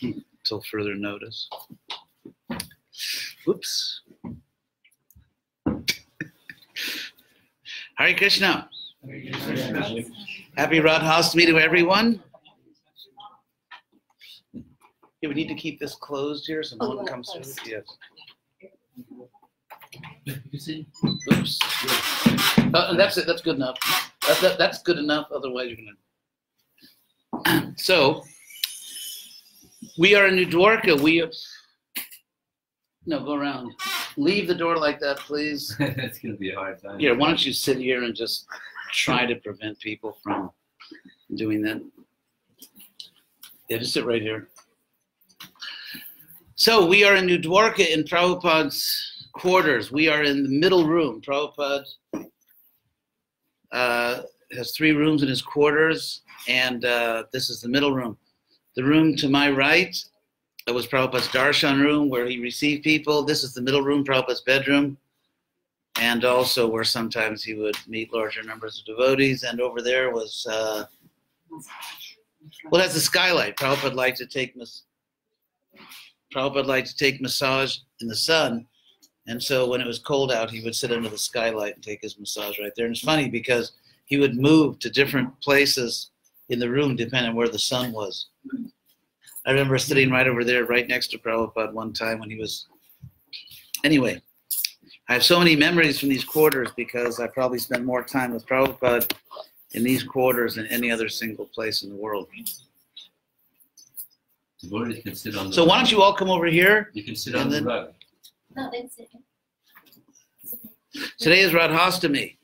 until further notice. Oops. Hare Krishna. Happy Radha Ashtami to everyone. Yeah, we need to keep this closed here so no one comes through. Yes. You see? Oops. And that's it. That's good enough. That's good enough. Otherwise, you're gonna. So we are in New Dwarka. No, go around. Leave the door like that, please. It's gonna be a hard time. Here, why don't you sit here and just try to prevent people from doing that? Yeah, just sit right here. So we are in New Dwarka in Prabhupada's quarters. We are in the middle room. Prabhupada has 3 rooms in his quarters, and this is the middle room. The room to my right, it was Prabhupada's darshan room where he received people. This is the middle room, Prabhupada's bedroom, and also where sometimes he would meet larger numbers of devotees. And over there was, well, that's the skylight. Prabhupada liked to take massage in the sun, and so when it was cold out, he would sit under the skylight and take his massage right there. And it's funny because he would move to different places in the room depending on where the sun was. I remember sitting right over there, right next to Prabhupada one time when he was... Anyway, I have so many memories from these quarters because I probably spent more time with Prabhupada in these quarters than any other single place in the world. Devotees can sit on the So why don't you all come over here? You can sit on the rug. No, that's it. Today is Radha Ashtami.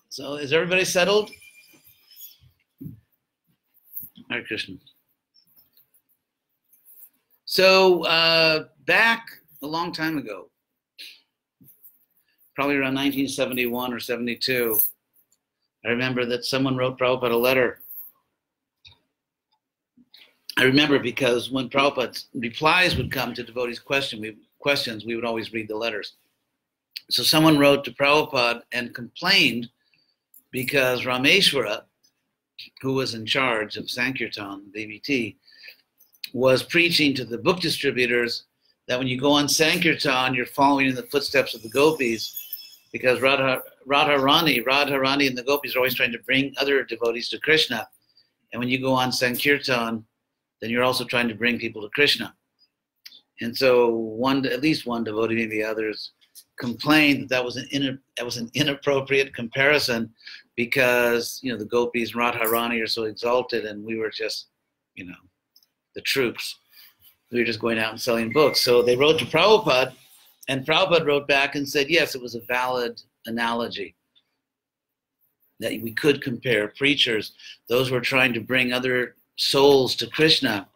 So is everybody settled? Hare Krishna. So back a long time ago, probably around 1971 or 72, I remember that someone wrote Prabhupada a letter. I remember because when Prabhupada's replies would come to devotees' questions, we would always read the letters. So someone wrote to Prabhupada and complained because Rameshwara, who was in charge of Sankirtan, DVT, was preaching to the book distributors that when you go on Sankirtan, you're following in the footsteps of the gopis, because Radha Rani and the gopis are always trying to bring other devotees to Krishna. And when you go on Sankirtan, then you're also trying to bring people to Krishna. And so at least one devotee, maybe others, complained that was an inappropriate comparison because, the gopis, Radha Rani, are so exalted, and we were just, the troops. We were just going out and selling books. So they wrote to Prabhupada, and Prabhupada wrote back and said, yes, it was a valid analogy, that we could compare preachers, those who are trying to bring other souls to Krishna,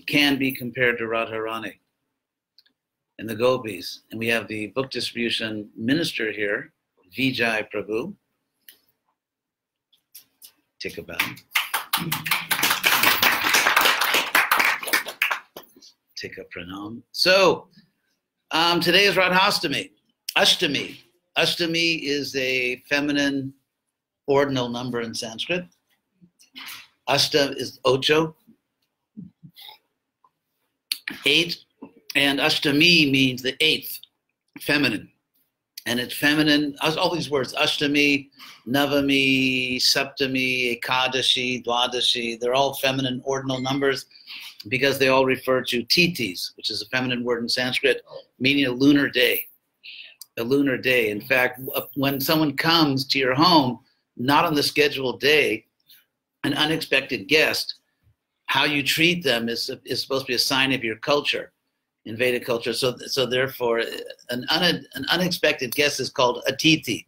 can be compared to Radharani and the gopis. And we have the book distribution minister here, Vijay Prabhu. Take a bow. Take a pranam. So today is Radha Ashtami. Ashtami. Ashtami is a feminine ordinal number in Sanskrit. Ashta is ocho, 8, and Ashtami means the 8th, feminine. And it's feminine, all these words, Ashtami, Navami, Saptami, Ekadashi, Dwadashi, they're all feminine ordinal numbers because they all refer to titis, which is a feminine word in Sanskrit, meaning a lunar day. A lunar day. In fact, when someone comes to your home, not on the scheduled day, an unexpected guest, how you treat them is supposed to be a sign of your culture, in Vedic culture. So therefore, an unexpected guest is called a titi.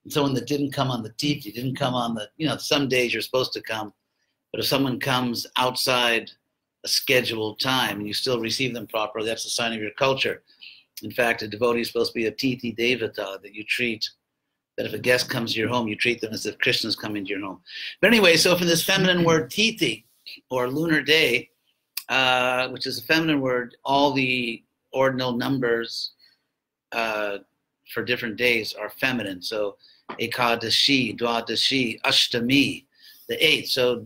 Someone that didn't come on the titi, didn't come on the, some days you're supposed to come, but if someone comes outside a scheduled time and you still receive them properly, that's a sign of your culture. In fact, a devotee is supposed to be a titi devata, that you treat, that if a guest comes to your home, you treat them as if Krishna's coming to your home. But anyway, so from this feminine word titi, or lunar day, which is a feminine word, all the ordinal numbers for different days are feminine. So Ekadashi, Dwadashi, Ashtami, the 8th. So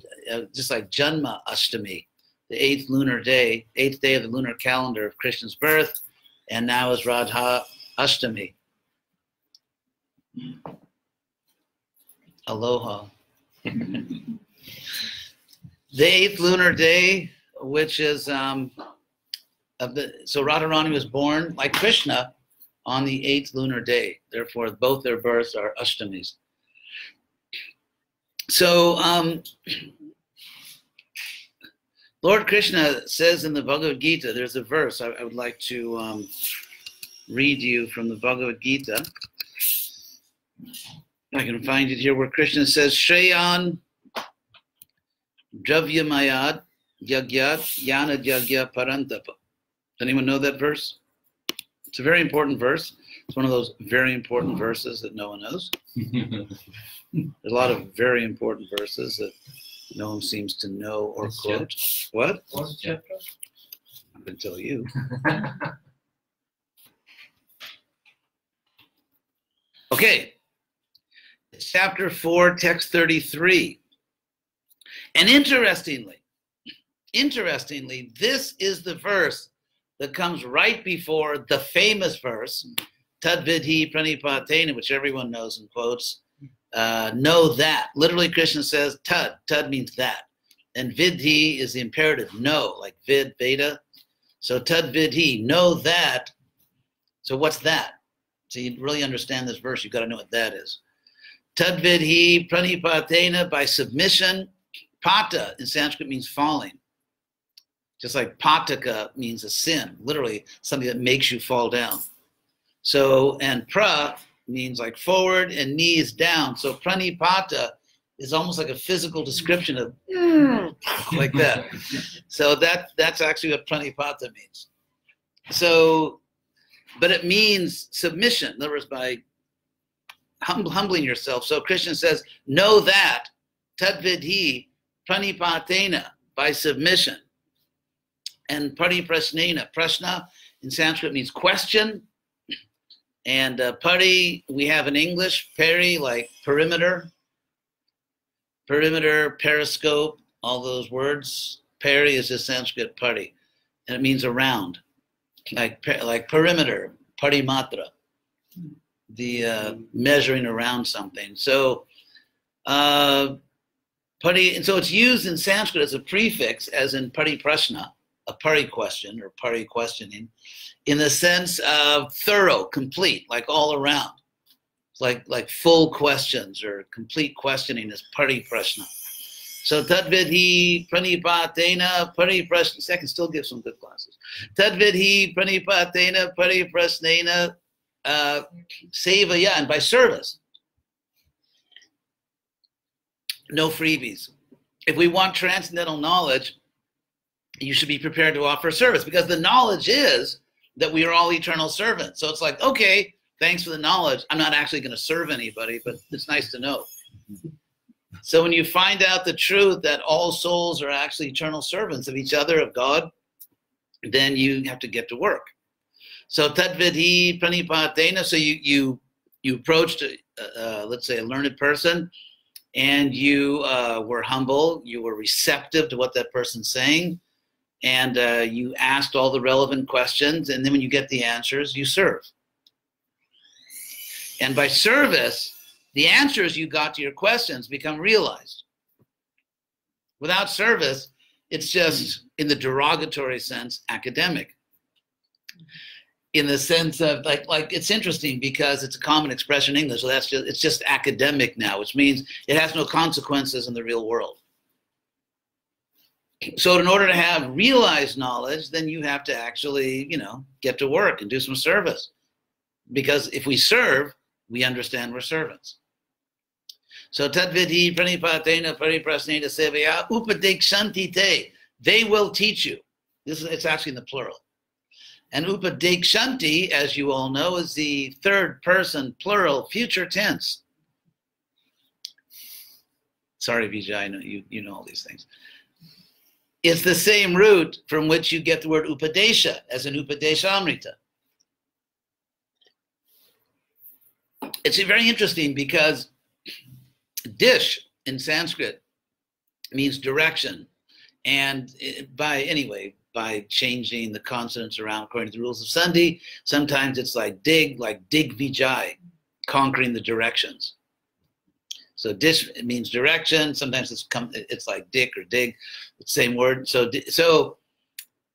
just like Janma Ashtami. the 8th lunar day, 8th day of the lunar calendar of Krishna's birth, and now is Radha Ashtami. Aloha. The 8th lunar day, which is so Radharani was born like Krishna on the 8th lunar day. Therefore, both their births are Ashtamis. So Lord Krishna says in the Bhagavad-gita, there's a verse I would like to read you from the Bhagavad-gita. I can find it here where Krishna says, Shreyan Dravyamayad Yagyat Yana Yagya Parantapa. Anyone know that verse? It's a very important verse. It's one of those very important verses that no one knows. There's a lot of very important verses that no one seems to know or quote. What? What chapter? I can tell you. Okay. It's chapter 4, text 33. And interestingly, this is the verse that comes right before the famous verse, Tadvidhi Pranipatena, which everyone knows and quotes. Know that. Literally, Krishna says tad. Tad means that. And vidhi is the imperative, know, like vid, veda. So tad vidhi, know that. So what's that? So you really understand this verse, you've got to know what that is. Tad vidhi pranipatena, by submission. Pata in Sanskrit means falling. Just like pataka means a sin, literally something that makes you fall down. So, and pra means like forward and knee is down. So pranipata is almost like a physical description of like that. So that's actually what pranipata means. So, but it means submission. In other words, by humbling yourself. So Krishna says, know that, tadvidhi pranipatena, by submission. And pariprasnena, prashna in Sanskrit means question. And pari, we have in English, peri, like perimeter, periscope, all those words. Peri is the Sanskrit pari, and it means around, like perimeter, parimatra, the measuring around something. So, pari, and so it's used in Sanskrit as a prefix, as in pariprashna, a pari question or pari questioning, in the sense of thorough, complete, like all around. It's like full questions or complete questioning is pariprashna. So tadvidhi pranipatena pariprashna. I can still give some good classes. Tadvidhi pranipatena pariprasnena sevaya, and by service. No freebies. If we want transcendental knowledge, you should be prepared to offer service, because the knowledge is that we are all eternal servants. So it's like, okay, thanks for the knowledge. I'm not actually going to serve anybody, but it's nice to know. So when you find out the truth that all souls are actually eternal servants of each other, of God, then you have to get to work. So tadvidhi pranipatena, so you approached, let's say, a learned person, and you were humble, you were receptive to what that person's saying, and you asked all the relevant questions, and then when you get the answers, you serve. And by service, the answers you got to your questions become realized. Without service, it's just, in the derogatory sense, academic. In the sense of, like it's interesting because it's a common expression in English, so it's just academic now, which means it has no consequences in the real world. So in order to have realized knowledge, then you have to actually, get to work and do some service. Because if we serve, we understand we're servants. So tadvidhi pranipatena pariprasnena sevaya upadekshanti te. They will teach you. It's actually in the plural. And upadekshanti, as you all know, is the third person plural future tense. Sorry, Vijay, I know you know all these things. It's the same root from which you get the word upadesha, as in upadeshamrita. It's very interesting because dish in Sanskrit means direction, And by changing the consonants around according to the rules of Sandhi, sometimes it's like dig vijay, conquering the directions. So dish, it means direction. Sometimes it's like dick or dig, same word.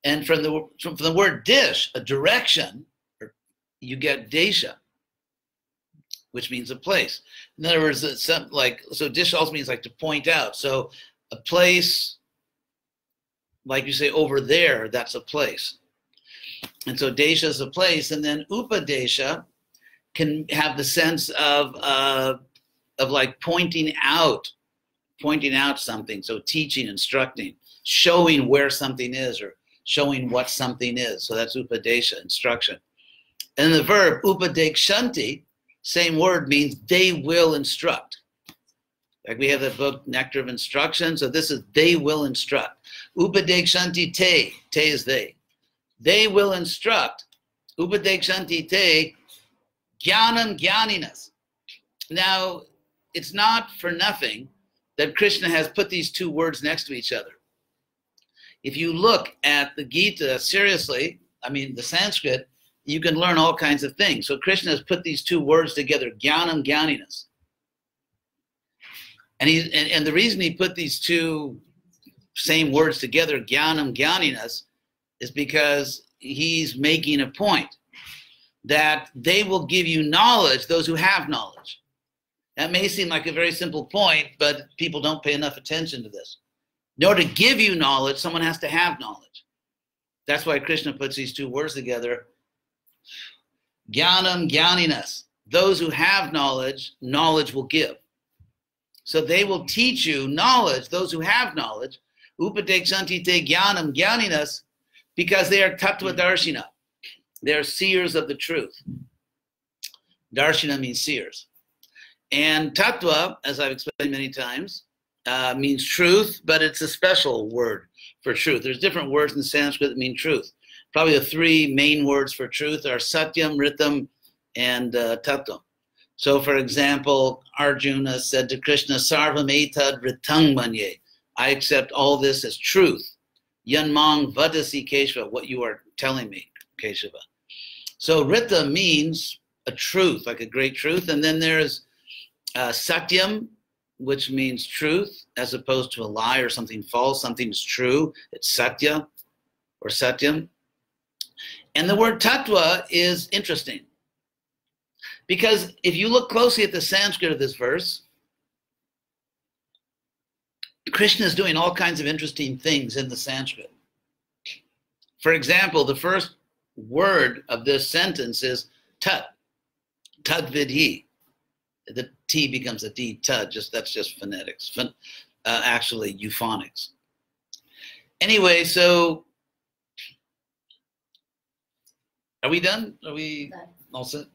And from the word dish, a direction, you get desha, which means a place. In other words, so dish also means like to point out. So a place, like you say over there, that's a place. And so desha is a place, and then upadesha can have the sense of like pointing out something. So teaching, instructing, showing where something is, or showing what something is. So that's upadesha, instruction. And the verb upadekshanti, same word, means they will instruct. Like we have that book, Nectar of Instruction. So this is they will instruct. Upadekshanti te, te is they. They will instruct. Upadekshanti te, jnanam jnaninas. Now, it's not for nothing that Krishna has put these two words next to each other. If you look at the Gita seriously, I mean the Sanskrit, you can learn all kinds of things. So Krishna has put these two words together, jnanam jnaninas. And the reason he put these two same words together, jnanam jnaninas, is because he's making a point that they will give you knowledge, those who have knowledge. That may seem like a very simple point, but people don't pay enough attention to this. In order to give you knowledge, someone has to have knowledge. That's why Krishna puts these two words together. Jnanam jnaninas. Those who have knowledge, knowledge will give. So they will teach you knowledge, those who have knowledge. Upadekshanti te jnanam jnaninas, because they are tattva darshina. They are seers of the truth. Darshina means seers. And tattva, as I've explained many times, means truth, but it's a special word for truth. There's different words in Sanskrit that mean truth. Probably the three main words for truth are satyam, ritam, and tattvam. So, for example, Arjuna said to Krishna, sarvam etad ritang manye. I accept all this as truth. Yanmang vadasi Keshava, what you are telling me, Keshava. So rita means a truth, like a great truth. And then there's satyam, which means truth, as opposed to a lie or something false. Something is true. It's satya or satyam. And the word tattva is interesting, because if you look closely at the Sanskrit of this verse, Krishna is doing all kinds of interesting things in the Sanskrit. For example, the first word of this sentence is tat, tadvidhi. The T becomes a D, tud, that's just phonetics, actually euphonics. Anyway, so are we done? Are we all set?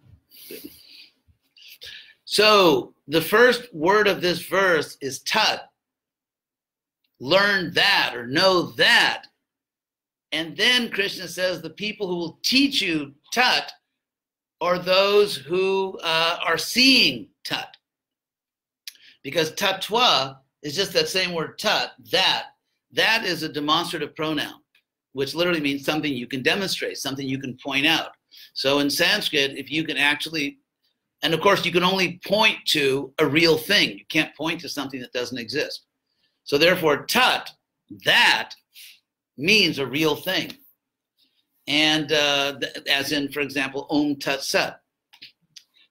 So the first word of this verse is tat. Learn that or know that. And then Krishna says the people who will teach you tat are those who are seeing tat. Because tattva is just that same word tat, that. That is a demonstrative pronoun, which literally means something you can demonstrate, something you can point out. So in Sanskrit, if you can actually, and of course you can only point to a real thing. You can't point to something that doesn't exist. So therefore, tat, that, means a real thing. And as in, for example, Om Tat Sat.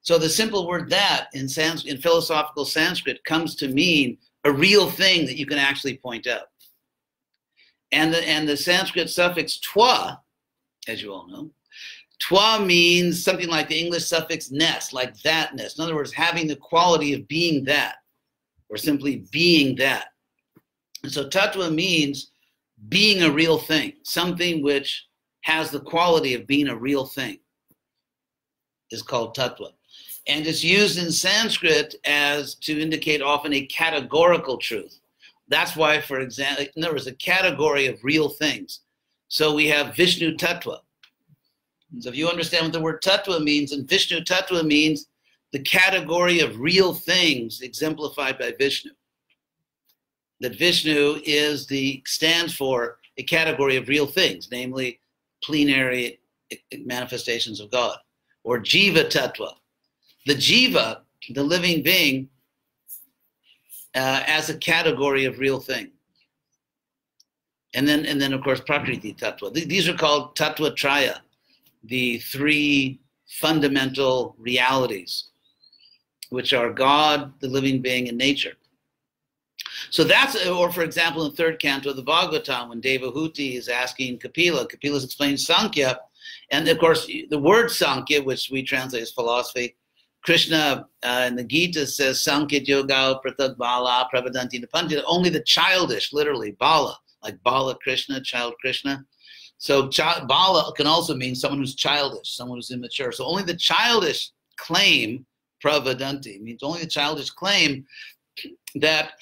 So the simple word that in philosophical Sanskrit comes to mean a real thing that you can actually point out. And the Sanskrit suffix twa, as you all know, twa means something like the English suffix ness, like thatness. In other words, having the quality of being that, or simply being that. And so tattva means being a real thing, something which has the quality of being a real thing is called tattva. And it's used in Sanskrit as to indicate often a categorical truth. That's why, for example, there was a category of real things. So we have Vishnu Tattva. So if you understand what the word Tattva means, and Vishnu Tattva means the category of real things exemplified by Vishnu. that Vishnu stands for a category of real things, namely plenary manifestations of God, or Jiva Tattva. The Jiva, the living being, as a category of real thing. And then of course, Prakriti Tattva. These are called Tattva Traya, the three fundamental realities, which are God, the living being, and nature. So that's, or for example, in the third canto of the Bhagavatam, when Devahuti is asking Kapila, Kapila's explaining Sankhya, and of course, the word Sankhya, which we translate as philosophy, Krishna in the Gita says, Sankhya yoga pratad bala pravadanti napanjita, only the childish, literally, bala, like Bala Krishna, child Krishna. So Bala can also mean someone who's childish, someone who's immature. So only the childish claim, pravadanti, means only the childish claim that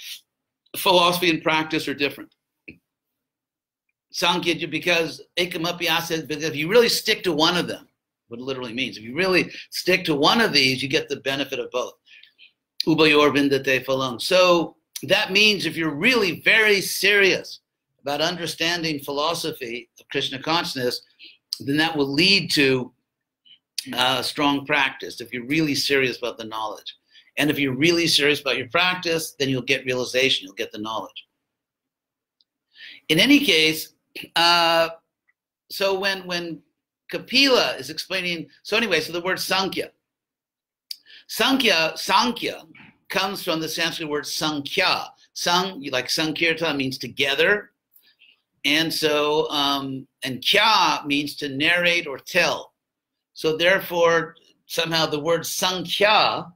philosophy and practice are different. Sankhya, because Ekamapya says, because if you really stick to one of them, what it literally means, if you really stick to one of these, you get the benefit of both. Ubayor vindate phalam. So that means if you're really very serious about understanding philosophy of Krishna consciousness, then that will lead to strong practice if you're really serious about the knowledge. And if you're really serious about your practice, then you'll get realization, you'll get the knowledge. In any case, so when Kapila is explaining, so anyway, so the word Sankhya. Sankhya comes from the Sanskrit word Sankhya. Like Sankirtan means together. And so, and kya means to narrate or tell. So therefore, somehow the word Sankhya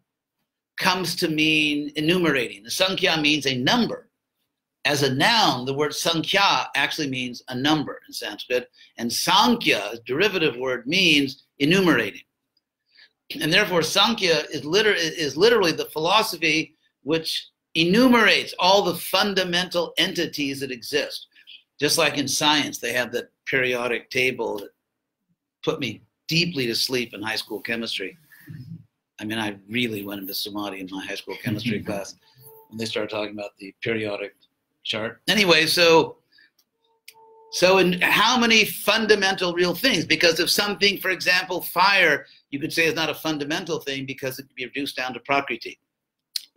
comes to mean enumerating. The Sankhya means a number. As a noun, the word Sankhya actually means a number in Sanskrit. And Sankhya, a derivative word, means enumerating. And therefore, Sankhya is literally the philosophy which enumerates all the fundamental entities that exist. Just like in science, they have that periodic table that put me deeply to sleep in high school chemistry. I mean, I really went into samadhi in my high school chemistry class when they started talking about the periodic chart. Anyway, so in how many fundamental real things? Because if something, for example, fire, you could say is not a fundamental thing because it can be reduced down to Prakriti.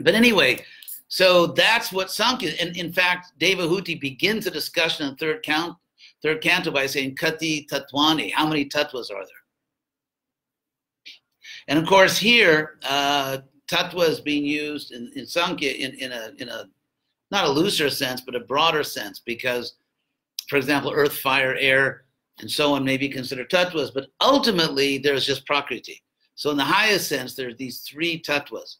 But anyway, so that's what Sankhya, and in fact, Devahuti begins a discussion in third canto by saying, Kati Tattvani, how many tattvas are there? And of course here, tattva is being used in Sankhya in a not a looser sense, but a broader sense, because, for example, earth, fire, air, and so on may be considered tattvas, but ultimately there's just Prakriti. So in the highest sense, there's these three tattvas.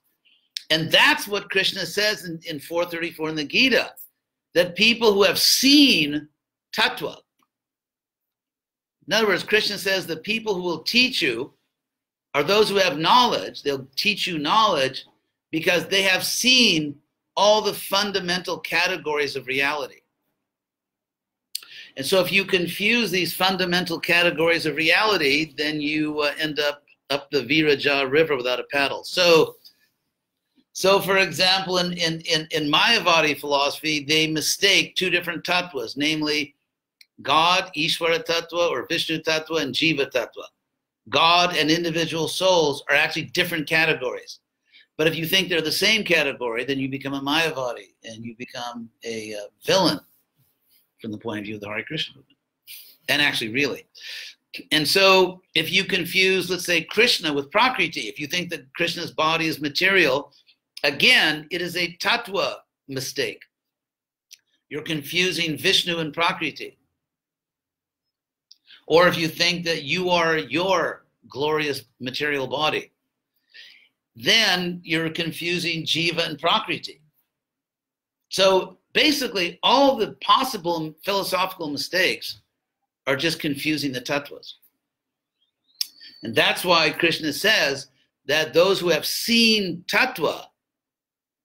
And that's what Krishna says in 434 in the Gita, that people who have seen tattva. In other words, Krishna says the people who will teach you are those who have knowledge. They'll teach you knowledge because they have seen all the fundamental categories of reality. And so if you confuse these fundamental categories of reality, then you end up the Viraja river without a paddle. So for example, in Mayavadi philosophy, they mistake two different tattvas, namely God, Ishvara Tattva, or Vishnu Tattva, and Jiva Tattva. God and individual souls are actually different categories. But if you think they're the same category, then you become a Mayavadi, and you become a villain from the point of view of the Hare Krishna movement. And actually, really. And so if you confuse, let's say, Krishna with Prakriti, if you think that Krishna's body is material, again, it is a tattva mistake. You're confusing Vishnu and Prakriti. Or if you think that you are your glorious material body, then you're confusing Jiva and Prakriti. So basically, all the possible philosophical mistakes are just confusing the tattvas. And that's why Krishna says that those who have seen tattva,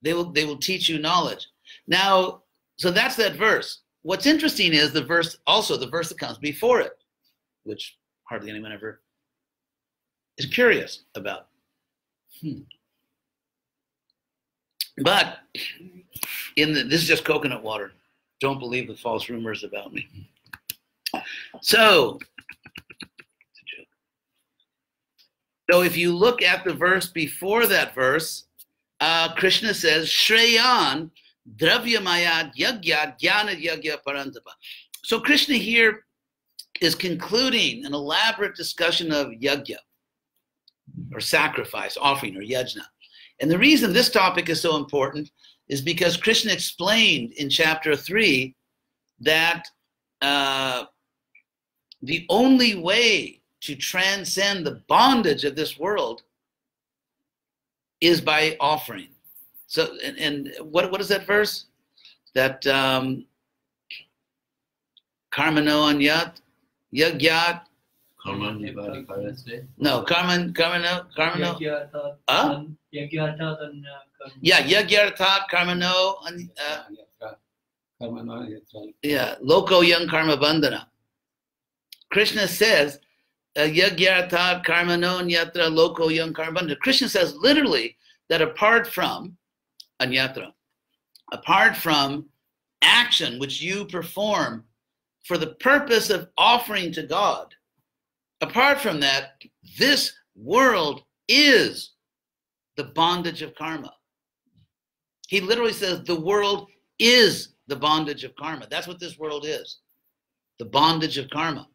they will teach you knowledge. Now, so that's that verse. What's interesting is the verse that comes before it, which hardly anyone ever is curious about. But this is just coconut water. Don't believe the false rumors about me. So if you look at the verse before that verse, Krishna says, Shreyan Dravyamayad Yagya Jnana Yagya Parantapa. So Krishna here is concluding an elaborate discussion of yagya, or sacrifice, offering, or yajna. And the reason this topic is so important is because Krishna explained in chapter 3 that the only way to transcend the bondage of this world is by offering. So, and what is that verse? That karmano anyat yagyat. No, karmano. Yeah, yagyartat karmano. Yeah, loko yang karma bandhana. Krishna says, yagyartat karmano nyatra loko yang karma bandhana. Krishna says literally that apart from anyatra, apart from action which you perform for the purpose of offering to God, apart from that, this world is the bondage of karma. He literally says the world is the bondage of karma. That's what this world is, the bondage of karma.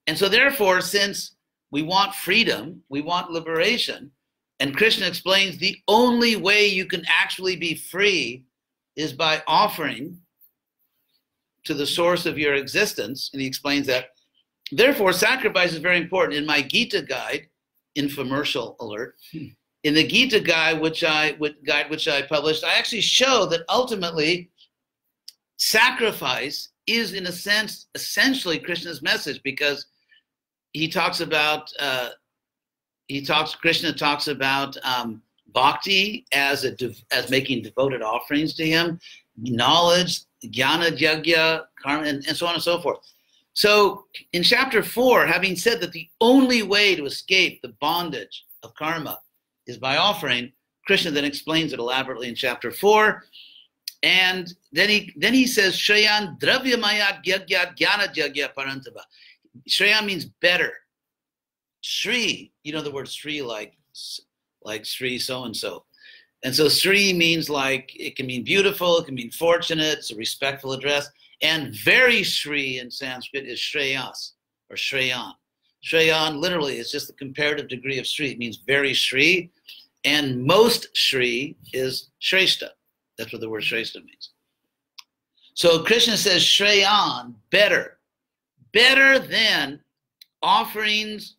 And so therefore, since we want freedom, we want liberation, and Krishna explains the only way you can actually be free is by offering to the source of your existence, and he explains that. Therefore, sacrifice is very important. In my Gita guide, infomercial alert, in the Gita guide which I published, I actually show that ultimately sacrifice is, in a sense, essentially Krishna's message, because he talks about Krishna talks about bhakti as making devoted offerings to him, knowledge, jnana, yagya, karma, and so on and so forth. So in chapter 4, having said that the only way to escape the bondage of karma is by offering, Krishna then explains it elaborately in chapter 4. And then he says, Shreyan Dravyamayat Yagya Jnana Yagya Parantava. Shreyan means better. Sri, you know the word Sri, like Sri so-and-so. And so Sri means like, it can mean beautiful, it can mean fortunate, it's a respectful address. And very Sri in Sanskrit is Shreyas, or Shreyan. Shreyan literally is just the comparative degree of Sri. It means very Sri. And most Sri is Shrestha. That's what the word Shrestha means. So Krishna says Shreyan, better. Better than offerings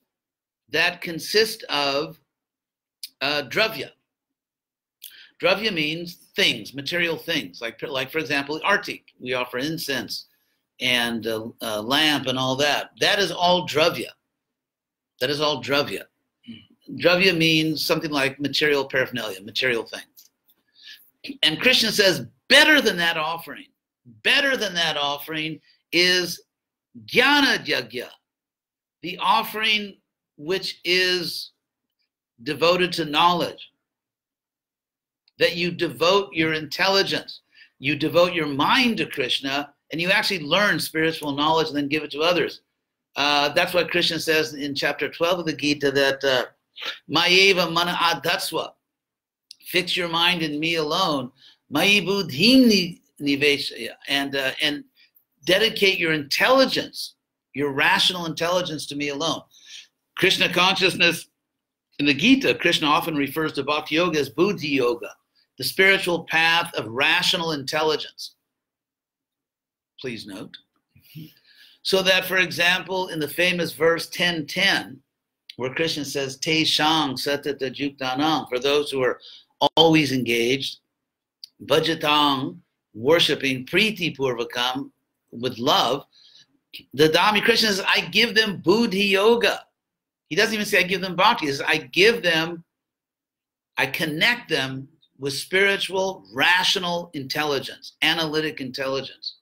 that consist of dravya. Dravya means things, material things, like for example, artik. We offer incense and a lamp and all that. That is all dravya. That is all dravya. Dravya means something like material paraphernalia, material things. And Krishna says, better than that offering is jnana yagya, the offering which is devoted to knowledge. That you devote your intelligence, you devote your mind to Krishna, and you actually learn spiritual knowledge and then give it to others. That's what Krishna says in chapter 12 of the Gita, that Mayeva mana adatsva, fix your mind in me alone, Mayi buddhim niveshaya, and dedicate your intelligence, your rational intelligence to me alone. Krishna consciousness, in the Gita, Krishna often refers to Bhakti Yoga as Buddhi Yoga, the spiritual path of rational intelligence. Please note. So that, for example, in the famous verse 10:10, where Krishna says, Te Shang Satata Juktanam, for those who are always engaged, Bhajatang, worshiping, Priti Purvakam, with love, the Dami Krishna says, I give them Buddhi Yoga. He doesn't even say I give them bhakti. He says, I connect them with spiritual, rational intelligence, analytic intelligence.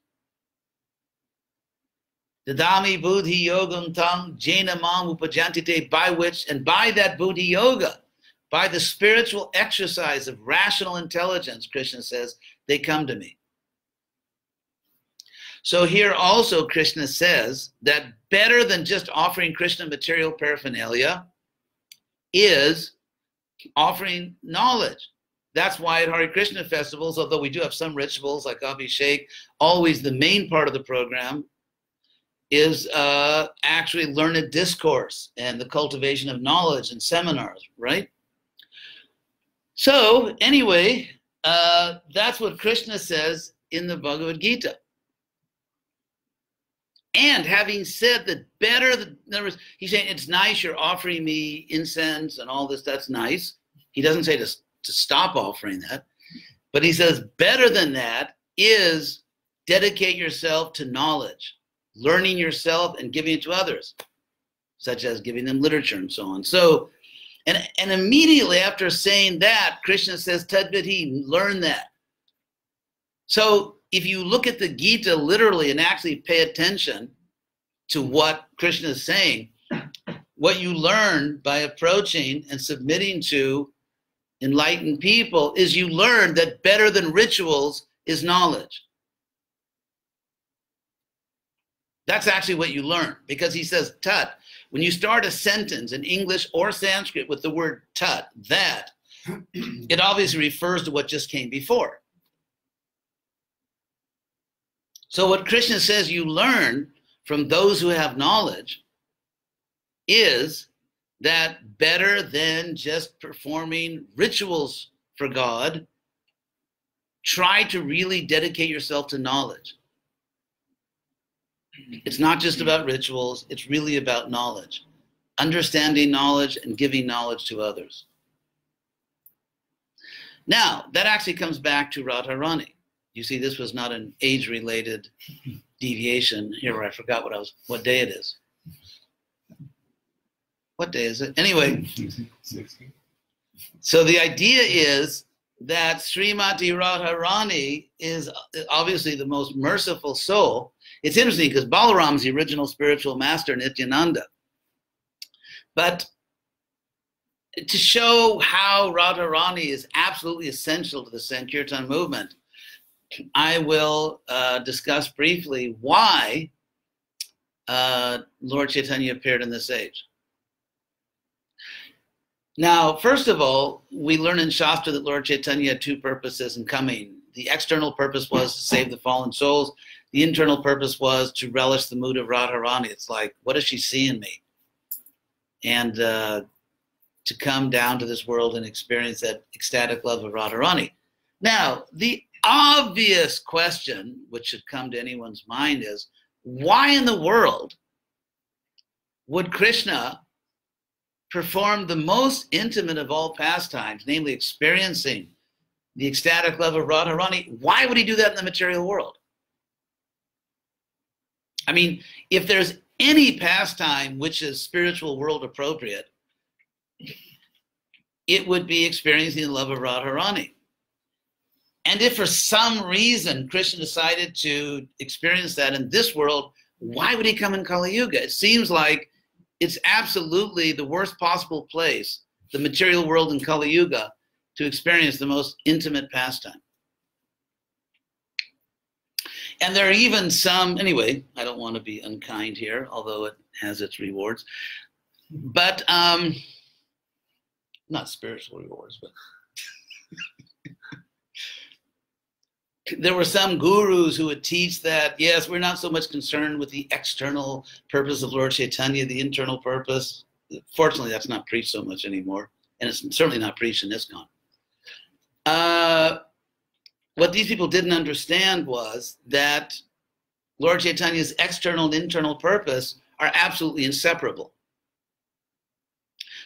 Dadami buddhi yogam tang jena mam upajantite, by which, and by that buddhi yoga, by the spiritual exercise of rational intelligence, Krishna says, they come to me. So here also Krishna says that better than just offering Krishna material paraphernalia is offering knowledge. That's why at Hare Krishna festivals, although we do have some rituals like Abhishek, always the main part of the program is actually learned discourse and the cultivation of knowledge and seminars, right? So anyway, that's what Krishna says in the Bhagavad-gita. And having said that better, in other words, he's saying it's nice you're offering me incense and all this, that's nice. He doesn't say to stop offering that, but he says better than that is dedicate yourself to knowledge, learning yourself and giving it to others, such as giving them literature and so on. So, and immediately after saying that, Krishna says, Tadviti, learn that. So if you look at the Gita literally and actually pay attention to what Krishna is saying, what you learn by approaching and submitting to enlightened people is you learn that better than rituals is knowledge. That's actually what you learn, because he says tat. When you start a sentence in English or Sanskrit with the word tat, that, it obviously refers to what just came before. So what Krishna says you learn from those who have knowledge is that better than just performing rituals for God, try to really dedicate yourself to knowledge. It's not just about rituals, it's really about knowledge. Understanding knowledge and giving knowledge to others. Now, that actually comes back to Radha Rani. You see, this was not an age-related deviation here where I forgot what day it is. What day is it? Anyway, so the idea is that Srimati Radharani is obviously the most merciful soul. It's interesting because Balaram's the original spiritual master, Nityananda. But to show how Radharani is absolutely essential to the Sankirtan movement, I will discuss briefly why Lord Chaitanya appeared in this age. Now, first of all, we learn in Shastra that Lord Chaitanya had two purposes in coming. The external purpose was to save the fallen souls. The internal purpose was to relish the mood of Radharani. It's like, what does she see in me? And to come down to this world and experience that ecstatic love of Radharani. Now, the obvious question, which should come to anyone's mind, is why in the world would Krishna perform the most intimate of all pastimes, namely experiencing the ecstatic love of Radharani? Why would he do that in the material world? I mean, if there's any pastime which is spiritual world appropriate, it would be experiencing the love of Radharani. And if for some reason Krishna decided to experience that in this world, why would he come in Kali Yuga? It seems like it's absolutely the worst possible place, the material world in Kali Yuga, to experience the most intimate pastime. And there are even some, anyway, I don't want to be unkind here, although it has its rewards, but not spiritual rewards, but there were some gurus who would teach that, yes, we're not so much concerned with the external purpose of Lord Chaitanya, the internal purpose. Fortunately, that's not preached so much anymore, and it's certainly not preached in ISKCON. What these people didn't understand was that Lord Chaitanya's external and internal purpose are absolutely inseparable.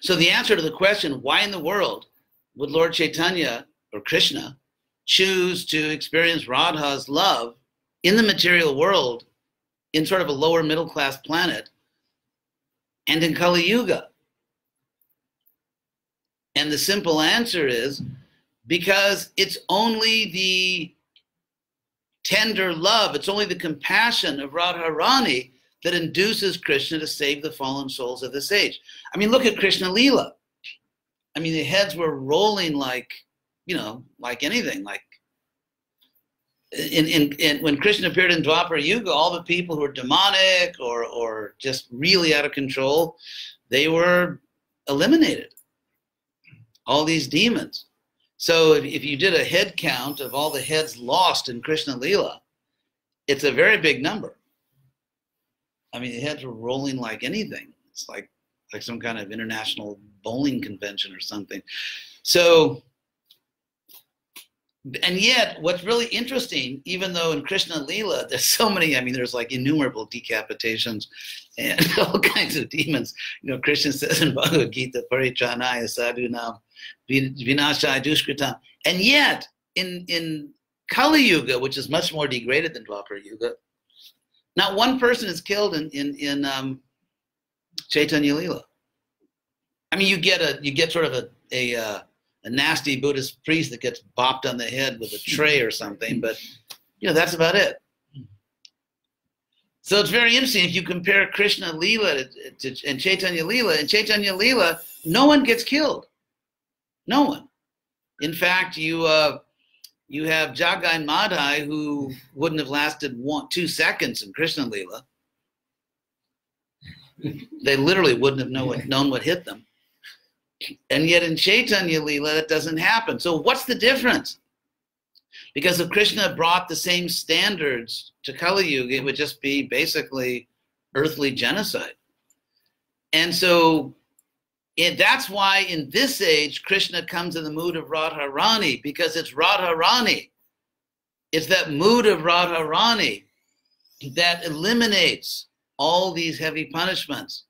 So the answer to the question, why in the world would Lord Chaitanya or Krishna choose to experience Radha's love in the material world in sort of a lower middle class planet and in Kali Yuga? And the simple answer is because it's only the tender love, it's only the compassion of Radharani that induces Krishna to save the fallen souls of this age. I mean, look at Krishna Leela. I mean, the heads were rolling like, you know, like anything. Like when Krishna appeared in Dwapara Yuga, all the people who were demonic or just really out of control, they were eliminated. All these demons. So if you did a head count of all the heads lost in Krishna Lila, it's a very big number. I mean, the heads were rolling like anything. It's like some kind of international bowling convention or something. So, and yet, what's really interesting, even though in Krishna Lila, there's so many, I mean, there's like innumerable decapitations and all kinds of demons. You know, Krishna says in Bhagavad-gita, Parichanaya sadhunam vinashaya dushkritam. And yet, in Kali Yuga, which is much more degraded than Dwapara Yuga, not one person is killed in Chaitanya Lila. I mean, you get sort of a nasty Buddhist priest that gets bopped on the head with a tray or something, but you know, that's about it. So it's very interesting if you compare Krishna Lila and Chaitanya Lila. In Chaitanya Lila, no one gets killed. No one. In fact, you have Jagai and Madhai who wouldn't have lasted 2 seconds in Krishna Lila. They literally wouldn't have known what hit them. And yet in Chaitanya Lila, that doesn't happen. So what's the difference? Because if Krishna brought the same standards to Kali Yuga, it would just be basically earthly genocide. And so that's why in this age, Krishna comes in the mood of Radha Rani, because it's Radha Rani. It's that mood of Radha Rani that eliminates all these heavy punishments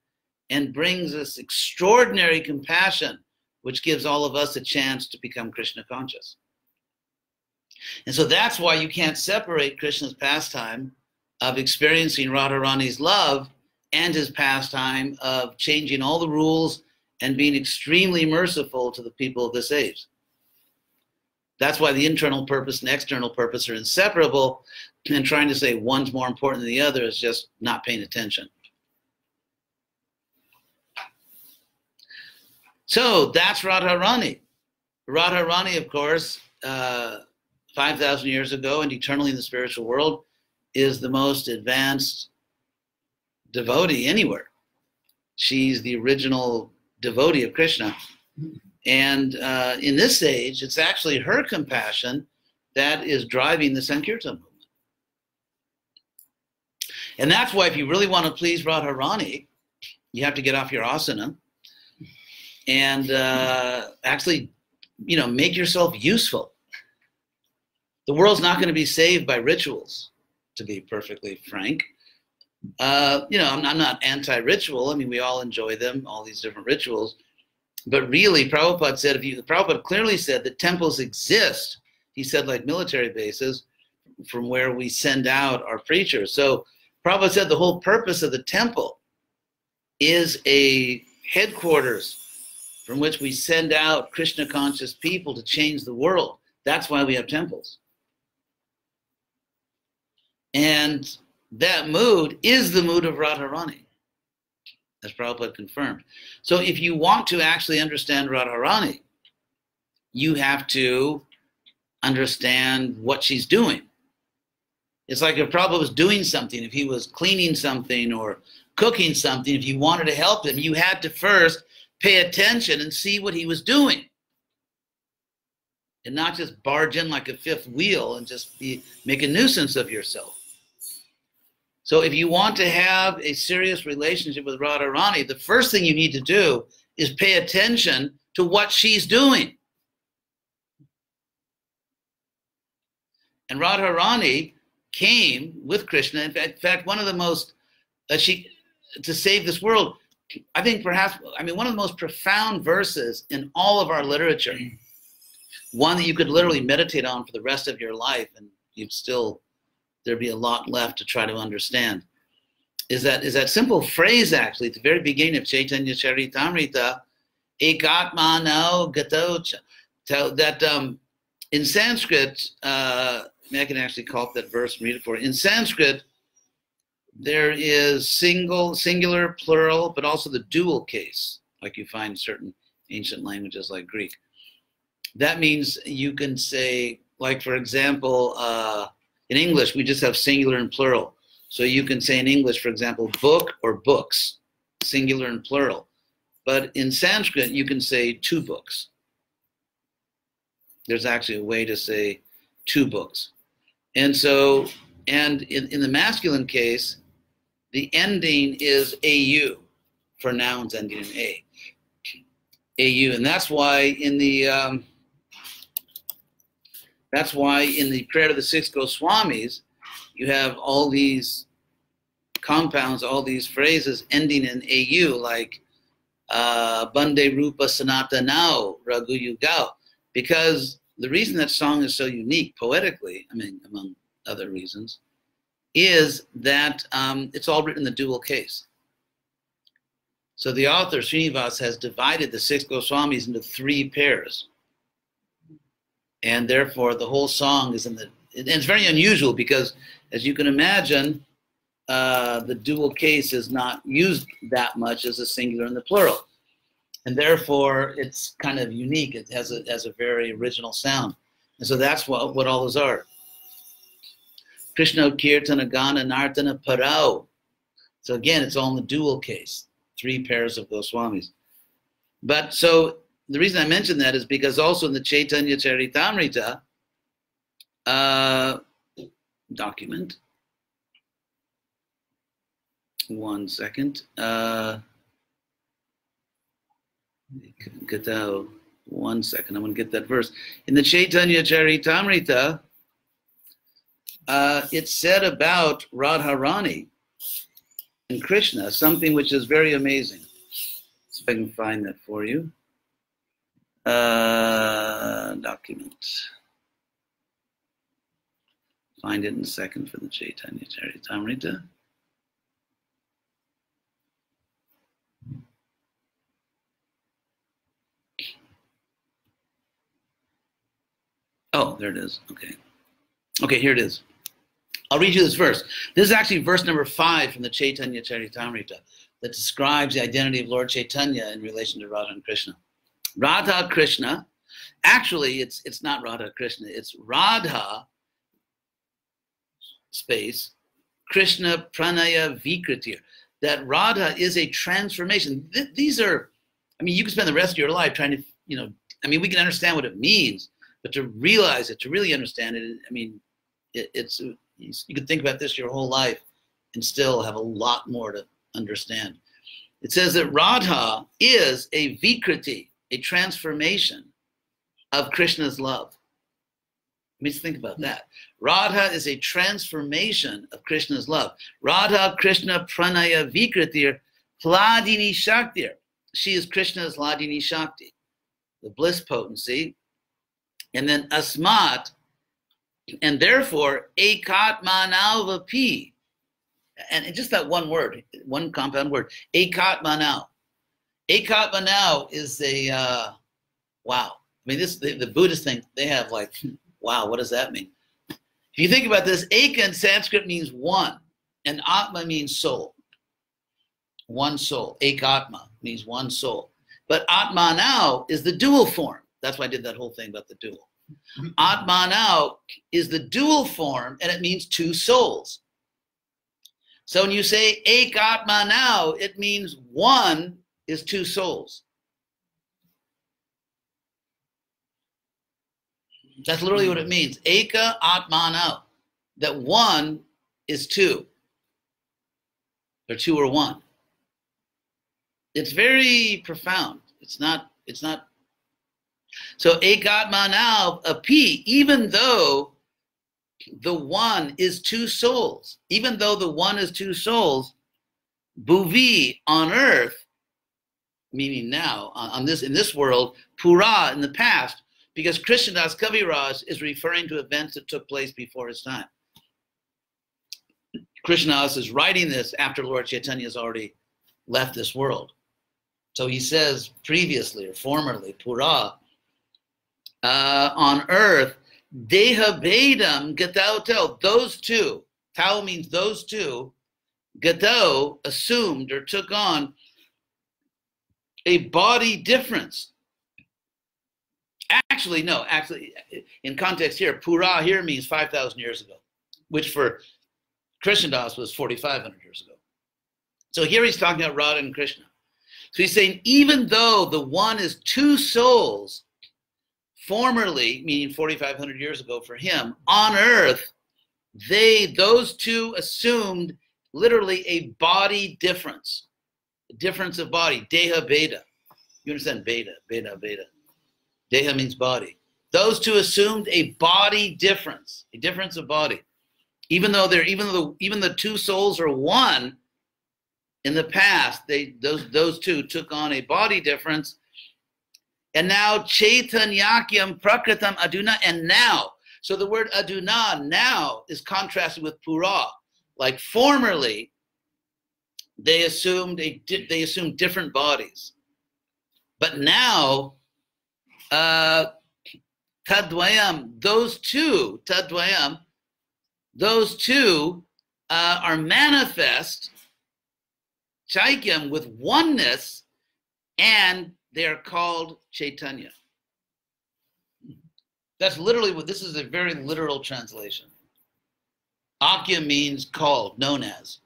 and brings us extraordinary compassion, which gives all of us a chance to become Krishna conscious. And so that's why you can't separate Krishna's pastime of experiencing Radharani's love and his pastime of changing all the rules and being extremely merciful to the people of this age. That's why the internal purpose and external purpose are inseparable, and trying to say one's more important than the other is just not paying attention. So that's Radharani. Radharani, of course, 5,000 years ago and eternally in the spiritual world, is the most advanced devotee anywhere. She's the original devotee of Krishna. And in this age, it's actually her compassion that is driving the Sankirtan movement. And that's why if you really want to please Radharani, you have to get off your asana and actually, you know, make yourself useful. The world's not going to be saved by rituals, to be perfectly frank. You know, I'm not anti-ritual. I mean, we all enjoy them, all these different rituals. But really, Prabhupada said, Prabhupada clearly said that temples exist. He said, like military bases, from where we send out our preachers. So Prabhupada said the whole purpose of the temple is a headquarters from which we send out Krishna conscious people to change the world. That's why we have temples. And that mood is the mood of Radharani, as Prabhupada confirmed. So if you want to actually understand Radharani, you have to understand what she's doing. It's like if Prabhupada was doing something, if he was cleaning something or cooking something, if you wanted to help him, you had to first pay attention and see what he was doing. And not just barge in like a fifth wheel and just make a nuisance of yourself. So if you want to have a serious relationship with Radharani, the first thing you need to do is pay attention to what she's doing. And Radharani came with Krishna. In fact, one of the most, to save this world, I think perhaps, I mean, one of the most profound verses in all of our literature, one that you could literally meditate on for the rest of your life and you'd still, there'd be a lot left to try to understand, is that simple phrase actually at the very beginning of Chaitanya Charitamrita, ekatmano gatocha, that in Sanskrit, I can actually call up that verse and read it for you. In Sanskrit, there is singular, plural, but also the dual case, like you find certain ancient languages like Greek. That means you can say, like, for example, in English, we just have singular and plural. So you can say in English, for example, book or books, singular and plural. But in Sanskrit, you can say two books. There's actually a way to say two books. And so, and in the masculine case, the ending is AU for nouns ending in A. AU, and that's why in the prayer to the six Goswamis, you have all these compounds, all these phrases ending in AU, like Bande Rupa Sanatanao Raghu Yugao, because the reason that song is so unique poetically, I mean, among other reasons, is that it's all written in the dual case. So the author, Srinivas, has divided the six Goswamis into three pairs. And therefore, the whole song is in the, and it's very unusual because, as you can imagine, the dual case is not used that much as a singular and the plural. And therefore, it's kind of unique. It has a very original sound. And so that's what all those are. Krishna Kirtana Gana Nartana Parao. So again, it's all in the dual case. Three pairs of Goswamis. But so the reason I mention that is because also in the Chaitanya Charitamrita document, one second, one second, I'm going to get that verse. In the Chaitanya Charitamrita, it's said about Radharani and Krishna, something which is very amazing. So if I can find that for you. Document. Find it in a second for the Chaitanya Charitamrita. Oh, there it is. Okay. Okay, here it is. I'll read you this verse. This is actually verse number 5 from the Chaitanya Charitamrita that describes the identity of Lord Chaitanya in relation to Radha and Krishna. Radha Krishna, actually it's not Radha Krishna, it's Radha space Krishna Pranaya Vikritir. That Radha is a transformation. These are, I mean, you can spend the rest of your life trying to, I mean, we can understand what it means, but to realize it, to really understand it, I mean, you could think about this your whole life and still have a lot more to understand. It says that Radha is a Vikriti, a transformation of Krishna's love. Let me just think about that. Radha is a transformation of Krishna's love. Radha Krishna Pranaya Vikritir Hladini Shaktir. She is Krishna's Hladini Shakti, the bliss potency. And then Asmat, and therefore Ekatmanavapi. And just that one word, one compound word, Ekatmanau. Ekatmanau is a, wow. I mean, the Buddhists think they have like, wow, what does that mean? If you think about this, Eka in Sanskrit means one, and Atma means soul. One soul. Ekatma means one soul. But Atmanau is the dual form. That's why I did that whole thing about the dual. Atmanau is the dual form, and it means two souls. So when you say Ekatmanau, it means one is two souls. That's literally what it means. Eka Atmanau, that one is two, or two or one. It's very profound. It's not. So Ekatmanau api, even though the one is two souls, bhuvi on earth, meaning now in this world, pura in the past, because Krishnadas Kaviraj is referring to events that took place before his time. Krishnadas is writing this after Lord Chaitanya has already left this world. So he says previously or formerly, pura, on earth, Deha Vedam Gatau Tau, those two, Tau means those two, Gatau assumed or took on a body difference. Actually, no. Actually, in context here, Pura here means 5,000 years ago, which for Krishnadas was 4,500 years ago. So here he's talking about Radha and Krishna. So he's saying, even though the one is two souls, formerly, meaning 4,500 years ago for him, on earth, those two assumed literally a body difference, a difference of body, deha beda. You understand beta, beta, beta. Deha means body. Those two assumed a body difference, a difference of body. Even though even the two souls are one, in the past, those two took on a body difference. And now Chaitanyakyam Prakritam Aduna, and now. So the word Aduna, now, is contrasted with Pura. Like formerly, they assumed different bodies. But now, Tadvayam, those two are manifest, Chaikyam, with oneness, and they are called Chaitanya. That's literally what this is, a very literal translation. Akya means called, known as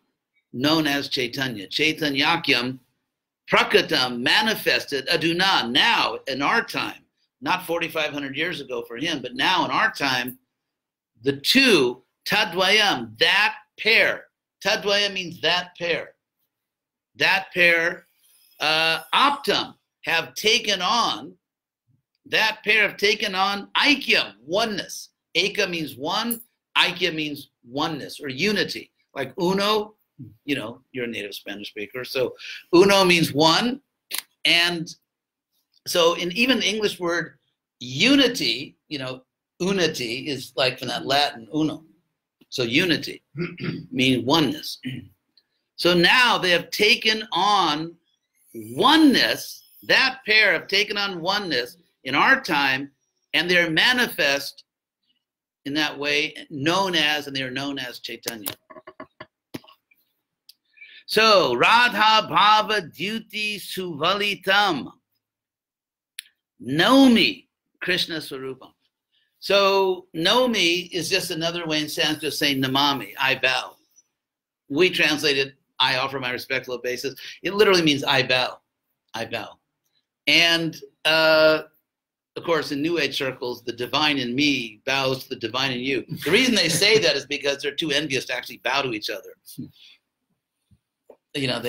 Chaitanya. Chaitanyakyam, Prakatam, manifested, Aduna, now, in our time, not 4,500 years ago for him, but now in our time, the two, Tadvayam, that pair. Tadvayam means that pair. That pair, Aptam, have taken on, that pair have taken on Aikyam, oneness. Eka means one, Aikya means oneness or unity. Like uno, you know, you're a native Spanish speaker, so uno means one. And so in even the English word unity, you know, unity is like from that Latin uno. So unity means oneness. So now they have taken on oneness, that pair have taken on oneness in our time, and they're manifest in that way, known as, and they are known as Chaitanya. So, Radha Bhava Dyuti Suvalitam, Nomi Krishna Swarupam. So, Nomi is just another way in Sanskrit of saying Namami, I bow. We translate it, I offer my respectful obeisance. It literally means I bow. I bow. And of course, in New Age circles, the divine in me bows to the divine in you. The reason they say that is because they're too envious to actually bow to each other. You know,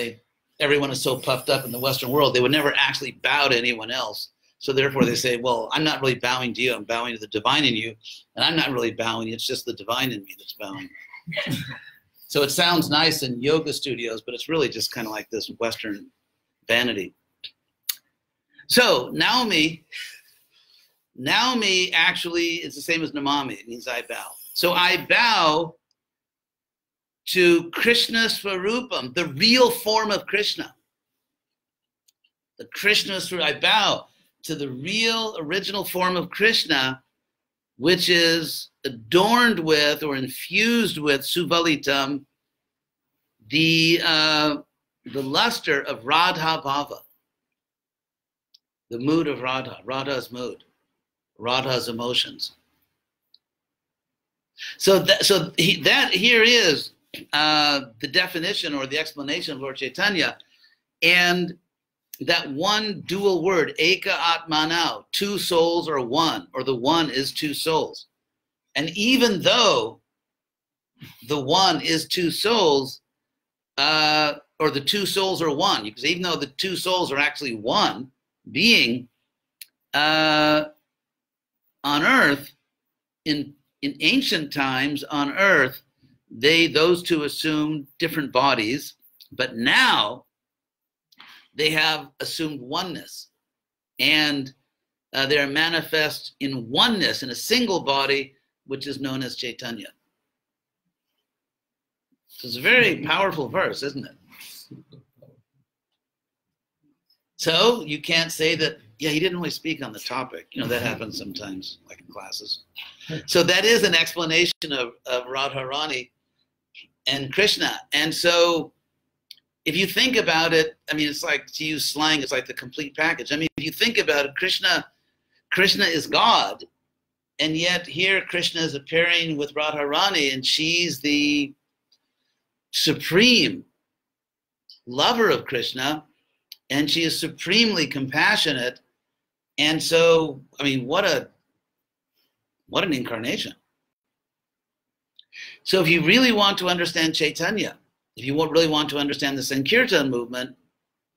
everyone is so puffed up in the Western world, they would never actually bow to anyone else. So therefore they say, well, I'm not really bowing to you, I'm bowing to the divine in you. And I'm not really bowing, it's just the divine in me that's bowing. So it sounds nice in yoga studios, but it's really just kind of like this Western vanity. So Naomi actually is the same as Namami. It means I bow. So I bow to Krishna Swarupam, the real form of Krishna. The Krishna Swarupam. I bow to the real original form of Krishna, which is adorned with or infused with Suvalitam, the luster of Radha Bhava, the mood of Radha, Radha's mood, Radha's emotions. So that here is the definition or the explanation of Lord Chaitanya, and that one dual word, Eka Atmanau, two souls are one, or the one is two souls. And even though the one is two souls, or the two souls are one, because even though the two souls are actually one being, on earth, in ancient times on earth, those two assumed different bodies, but now they have assumed oneness, and they are manifest in oneness in a single body, which is known as Chaitanya. So it's a very powerful verse, isn't it? So you can't say that, yeah, he didn't really speak on the topic. You know, that happens sometimes, like in classes. So that is an explanation of Radharani and Krishna. And so if you think about it, I mean, it's like, to use slang, it's like the complete package. I mean, if you think about it, Krishna, Krishna is God, and yet here Krishna is appearing with Radha Rani, and she's the supreme lover of Krishna, and she is supremely compassionate. And so, I mean, what an incarnation. So if you really want to understand Chaitanya, if you really want to understand the Sankirtan movement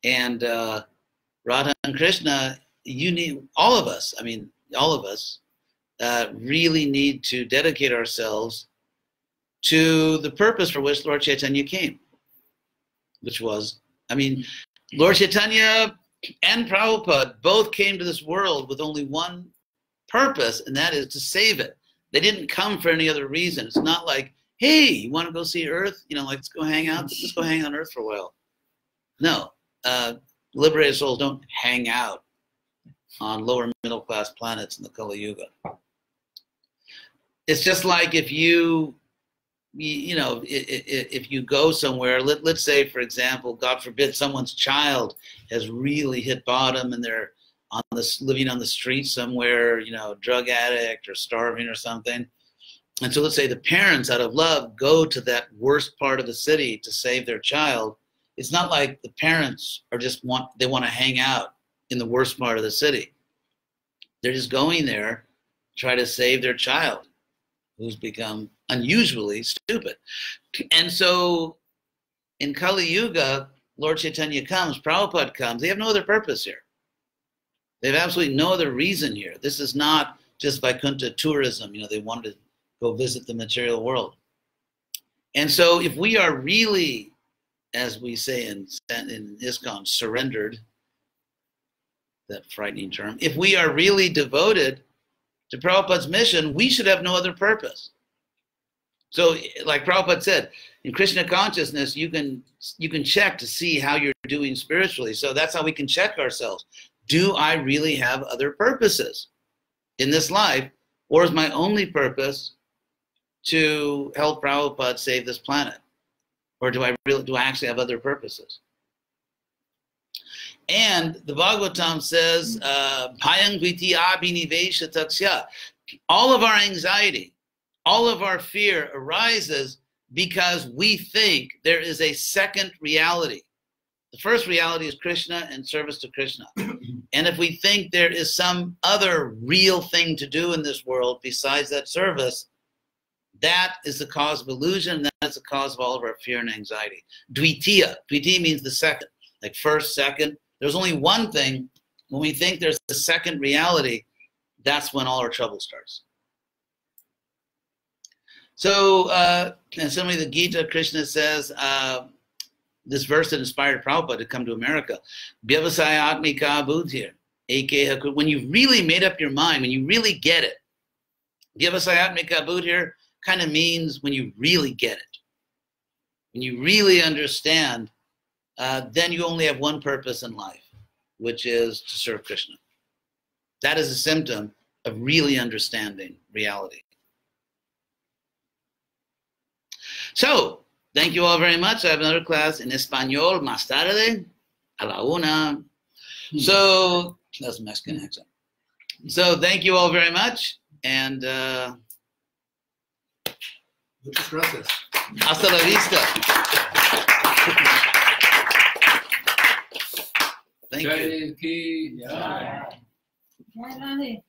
and Radha and Krishna, you need, all of us really need to dedicate ourselves to the purpose for which Lord Chaitanya came, which was, I mean, Lord Chaitanya and Prabhupada both came to this world with only one purpose, and that is to save it. They didn't come for any other reason. It's not like, hey, you want to go see Earth? You know, like, let's go hang out. Let's just go hang on Earth for a while. No, liberated souls don't hang out on lower middle class planets in the Kali Yuga. It's just like if you know, if you go somewhere, let's say, for example, God forbid, someone's child has really hit bottom and they're living on the street somewhere, you know, drug addict or starving or something. And so let's say the parents, out of love, go to that worst part of the city to save their child. It's not like the parents are they want to hang out in the worst part of the city. They're just going there to try to save their child, who's become unusually stupid. And so in Kali Yuga, Lord Chaitanya comes, Prabhupada comes. They have no other purpose here. They have absolutely no other reason here. This is not just Vaikuntha tourism. You know, they wanted to go visit the material world. And so if we are really, as we say in ISKCON, surrendered, that frightening term, if we are really devoted to Prabhupada's mission, we should have no other purpose. So like Prabhupada said, in Krishna consciousness, you can check to see how you're doing spiritually. So that's how we can check ourselves. Do I really have other purposes in this life? Or is my only purpose to help Prabhupada save this planet? Or do I actually have other purposes? And the Bhagavatam says, Bhayang Dviti Abhinivesha Taksya. All of our anxiety, all of our fear arises because we think there is a second reality. The first reality is Krishna and service to Krishna. And if we think there is some other real thing to do in this world besides that service, that is the cause of illusion, and that is the cause of all of our fear and anxiety. Dvitiya. Dvitiya means the second, like first, second. There's only one thing. When we think there's a second reality, that's when all our trouble starts. So, and similarly, the Gita, Krishna says, this verse that inspired Prabhupada to come to America, Vyavasayatmika buddhir, eke, when you've really made up your mind, when you really get it, Vyavasayatmika buddhir kind of means when you really get it, when you really understand, then you only have one purpose in life, which is to serve Krishna. That is a symptom of really understanding reality. So, thank you all very much. I have another class in Español más tarde, a la una. So, that's a Mexican accent. So, thank you all very much. And muchas gracias. Hasta la vista. Thank you. Jai. Rani.